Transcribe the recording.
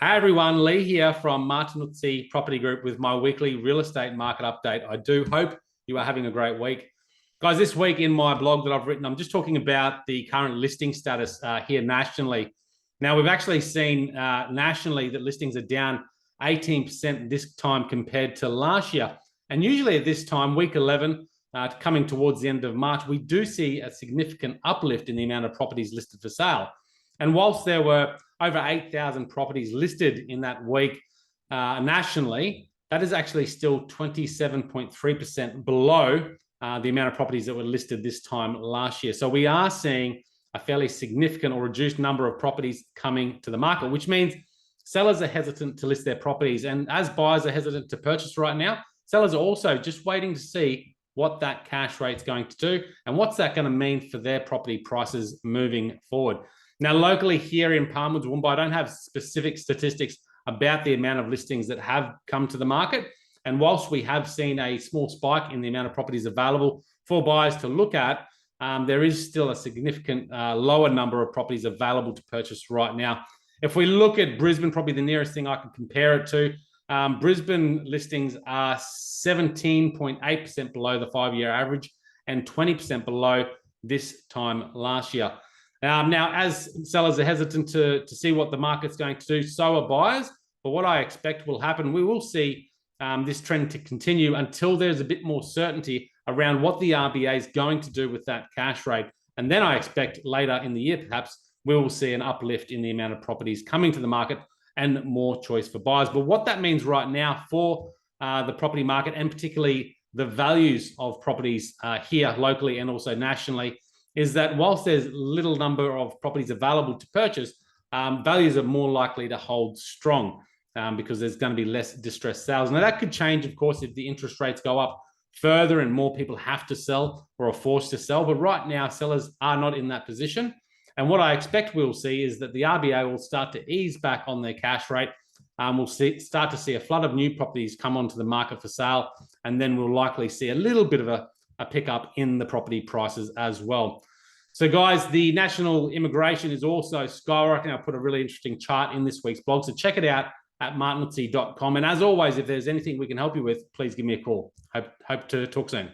Hi everyone, Leigh here from Martinuzzi Property Group with my weekly real estate market update. I do hope you are having a great week. Guys, this week in my blog that I've written, I'm just talking about the current listing status here nationally. Now, we've actually seen nationally that listings are down 18% this time compared to last year. And usually at this time, week 11, coming towards the end of March, we do see a significant uplift in the amount of properties listed for sale. And whilst there were over 8,000 properties listed in that week nationally, that is actually still 27.3% below the amount of properties that were listed this time last year. So we are seeing a fairly significant or reduced number of properties coming to the market, which means sellers are hesitant to list their properties. And as buyers are hesitant to purchase right now, sellers are also just waiting to see what that cash rate's going to do and what's that going to mean for their property prices moving forward. Now, locally here in Palmwoods, Woomba, I don't have specific statistics about the amount of listings that have come to the market. And whilst we have seen a small spike in the amount of properties available for buyers to look at, there is still a significant lower number of properties available to purchase right now. If we look at Brisbane, probably the nearest thing I can compare it to, Brisbane listings are 17.8% below the 5-year average and 20% below this time last year. Now, as sellers are hesitant to see what the market's going to do, so are buyers. But what I expect will happen, we will see this trend to continue until there's a bit more certainty around what the RBA is going to do with that cash rate. And then I expect later in the year, perhaps, we will see an uplift in the amount of properties coming to the market and more choice for buyers. But what that means right now for the property market, and particularly the values of properties here locally and also nationally, is that whilst there's little number of properties available to purchase, values are more likely to hold strong because there's going to be less distressed sales. Now, that could change, of course, if the interest rates go up further and more people have to sell or are forced to sell. But right now, sellers are not in that position. And what I expect we'll see is that the RBA will start to ease back on their cash rate. We'll start to see a flood of new properties come onto the market for sale. And then we'll likely see a little bit of a pickup in the property prices as well. So guys, the national immigration is also skyrocketing. I put a really interesting chart in this week's blog, so check it out at martinuzzi.com. And as always, if there's anything we can help you with, please give me a call. Hope to talk soon.